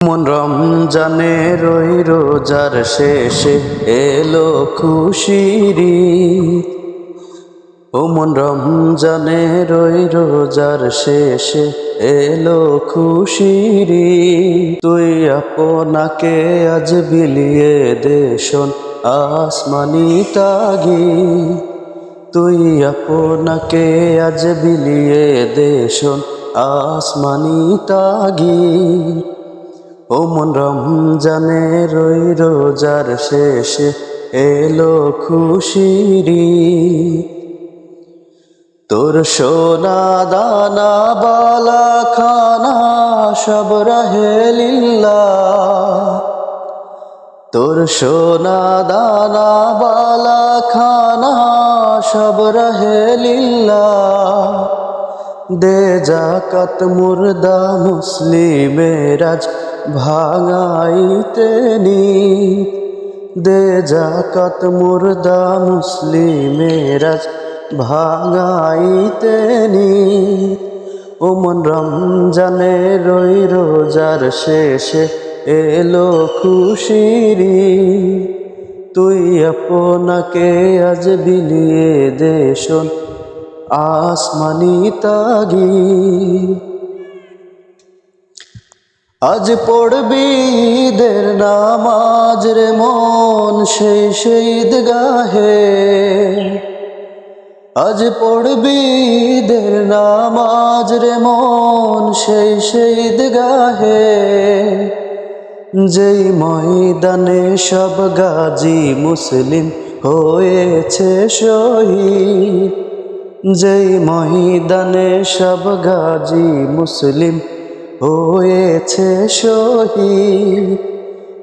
মন রমজানে রই রোজার শেষে এলো খুশির ঈদ। ও মন রমজানে রই রোজার শেষে এলো খুশির ঈদ। তুই আপনাকে আজ বিলিয়ে দে শোন আসমানি তাগিদ। তুই আপনাকে আজ বিলিয়ে দে শোন আসমানি তাগিদ। ও মন রমজানে রই রোজার শেষে এলো খুশির ঈদ। তোর সোনা দানা বালা খানা সব রাহে লিল্লাহ। তোর সোনা দানা বালা খানা সব রাহে লিল্লাহ। দে যাকাত মুর্দা মুসলিমের আজ ভাঙাইতে নিত। দে যাকাত মুর্দা মুসলিমের আজ ভাঙাইতে নিত। ও মন রমজানে রই রোজার শেষে এলো খুশির ঈদ। তুই আপনাকে আজ বিলিয়ে দে শোন আসমানি তাগিদ। আজ পড়বি ঈদের নামাজ রে মন সেই ঈদগাহে। আজ পড়বি ঈদের নামাজ রে মন সেই ঈদগাহে। যেই ময়দানে সব গাজী মুসলিম হয়েছে শহীদ। যেই ময়দানে সব গাজী মুসলিম হয়েছে শহীদ।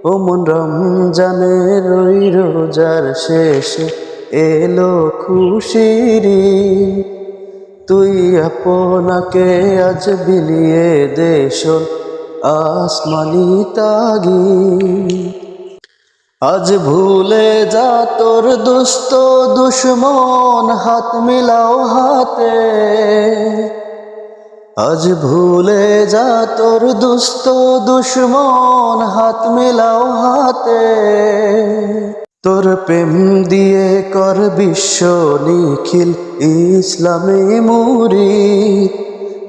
ও মন রমজানে রই রোজার শেষে এলো খুশির ঈদ। তুই আপনাকে আজ বিলিয়ে দে শোন আসমানি তাগিদ। আজ ভুলে যা তোর দুস্থ দুশ্মন হাত মিলাও হাতে। আজ ভুলে যা তোর দুস্থ দুশ্মন হাত মিলাও হাতে। তোর প্রেম দিয়ে কর বিশ্ব নিখিল ইসলামে মুরিদ।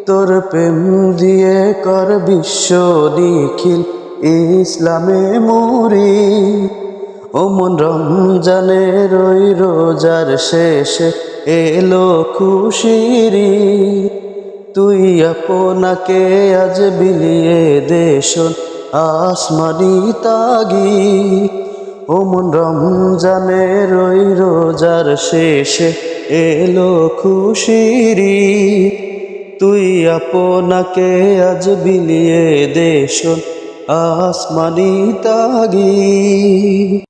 তোর প্রেম দিয়ে কর বিশ্ব নিখিল ইসলামে মুরিদ। ও মন রমজানে রই রোজার শেষে এলো খুশির ঈদ। তুই আপনাকে আজ বিলিয়ে দে শোন আসমানি তাগিদ। ও মন রমজানে রই রোজার শেষে এলো খুশির ঈদ। তুই আপনাকে আজ বিলিয়ে দে শোন আসমানি তাগিদ।